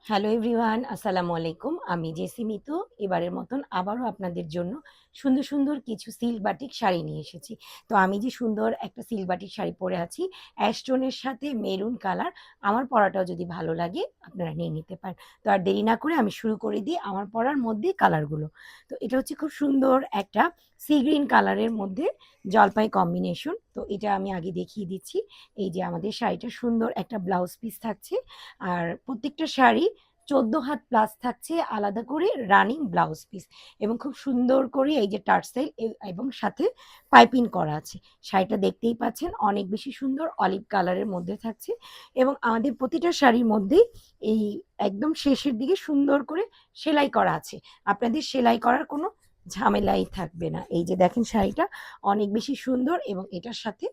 Hello everyone, আসসালামু আলাইকুম। আমি জেসি মিতু। এবারের মতন আবারও আপনাদের জন্য সুন্দর, সুন্দর কিছু সিল্ক বাটিক শাড়ি নিয়ে এসেছি। তো আমি যে সুন্দর একটা সিল্ক বাটিক শাড়ি পরে আছি, অ্যাশ টোনের সাথে মেরুন কালার। আমার পরাটাও যদি ভালো লাগে আপনারা নিয়ে নিতে পারেন। তো আর দেরি না করে আমি শুরু করে দিই আমার পরার মধ্যে কালারগুলো। তো এটা হচ্ছে খুব সুন্দর একটা সি গ্রিন কালারের মধ্যে জলপাই কম্বিনেশন। তো এটা আমি আগে দেখিয়ে দিচ্ছি। এই যে আমাদের শাড়িটা সুন্দর একটা ব্লাউজ পিস থাকছে। আর প্রত্যেকটা শাড়ি ১৪ হাত প্লাস থাকছে আলাদা করে রানিং ব্লাউজ পিস এবং খুব সুন্দর করে এই যে টার্সেল এবং সাথে পাইপিং করা আছে। শাড়িটা দেখতেই পাচ্ছেন অনেক বেশি সুন্দর অলিভ কালারের মধ্যে থাকছে এবং আমাদের প্রতিটা শাড়ির মধ্যেই এই একদম শেষের দিকে সুন্দর করে সেলাই করা আছে। আপনাদের সেলাই করার কোনো ঝামেলাই থাকবে না। এই যে দেখেন শাড়িটা অনেক বেশি সুন্দর এবং এটার সাথে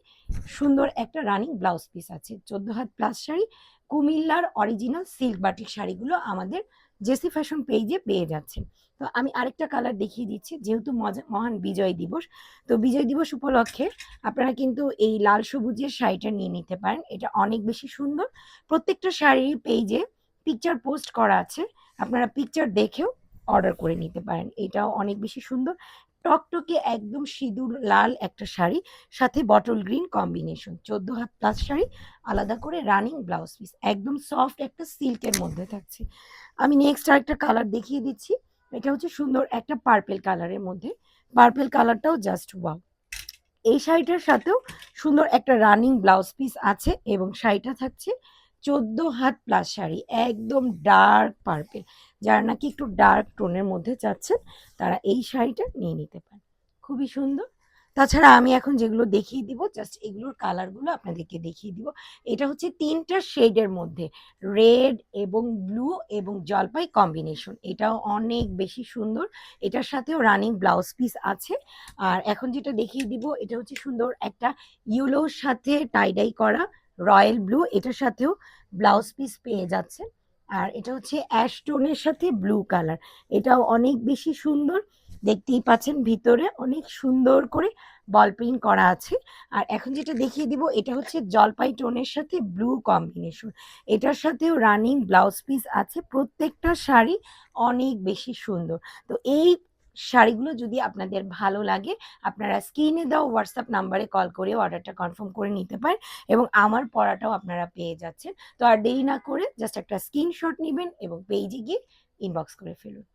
সুন্দর একটা রানিং ব্লাউজ পিস আছে। ১৪ হাত প্লাস শাড়ি, কুমিল্লার অরিজিনাল সিল্ক বাটিক শাড়িগুলো আমাদের জেসি ফ্যাশন পেজে পেয়ে যাচ্ছেন। তো আমি আরেকটা কালার দেখিয়ে দিচ্ছি, যেহেতু মহান বিজয় দিবস। তো বিজয় দিবস উপলক্ষে আপনারা কিন্তু এই লাল সবুজের শাড়িটা নিয়ে নিতে পারেন। এটা অনেক বেশি সুন্দর। প্রত্যেকটা শাড়ির পেজে পিকচার পোস্ট করা আছে, আপনারা পিকচার দেখেও অর্ডার করে নিতে পারেন। এটাও অনেক বেশি সুন্দর, টকটকে একদম সিঁদুর লাল একটা শাড়ি, সাথে bottle green combination. ১৪ had plus sari, আলাদা করে রানিং ব্লাউজ পিস, একদম সফট একটা সিল্কের মধ্যে থাকছে। আমি নেক্সট আরেকটা কালার দেখিয়ে দিচ্ছি। এটা হচ্ছে সুন্দর একটা পার্পেল কালারের মধ্যে। পার্পেল কালারটাও জাস্ট ওয়াও। এই শাড়িটার সাথেও সুন্দর একটা রানিং ব্লাউজ পিস আছে এবং শাড়িটা থাকছে ১৪ হাত প্লাস শাড়ি, একদম ডার্ক পার্পেল। যারা নাকি একটু ডার্ক টোনের মধ্যে চাচ্ছেন তারা এই শাড়িটা নিয়ে নিতে পারেন। খুবই সুন্দর। তাছাড়া আমি এখন যেগুলো দেখিয়ে দিব জাস্ট এগুলোর কালারগুলো আপনাদেরকে দেখিয়ে দিব। এটা হচ্ছে ৩ টা শেডের মধ্যে রেড এবং ব্লু এবং জলপাই কম্বিনেশন। এটাও অনেক বেশি সুন্দর। এটার সাথেও রানিং ব্লাউজ পিস আছে। আর এখন যেটা দেখিয়ে দিব এটা হচ্ছে সুন্দর একটা ইয়েলোর সাথে টাইডাই করা রয়্যাল ব্লু, এটার সাথেও ব্লাউজ পিস পেয়ে যাচ্ছেন। আর এটা হচ্ছে অ্যাশ টোনের সাথে ব্লু কালার। এটাও অনেক বেশি সুন্দর। দেখতেই পাচ্ছেন ভিতরে অনেক সুন্দর করে বল প্রিন্ট করা আছে। আর এখন যেটা দেখিয়ে দিব এটা হচ্ছে জলপাই টোনের সাথে ব্লু কম্বিনেশন। এটার সাথেও রানিং ব্লাউজ পিস আছে। প্রত্যেকটা শাড়ি অনেক বেশি সুন্দর। তো এই শাড়িগুলো যদি আপনাদের ভালো লাগে আপনারা স্ক্রিনে দেওয়া হোয়াটসঅ্যাপ নাম্বারে কল করে অর্ডারটা কনফার্ম করে নিতে পারেন এবং আমার পড়াটাও আপনারা পেয়ে যাচ্ছেন। তো আর দেরি না করে জাস্ট একটা স্ক্রিনশট নেবেন এবং পেজে গিয়ে ইনবক্স করে ফেলুন।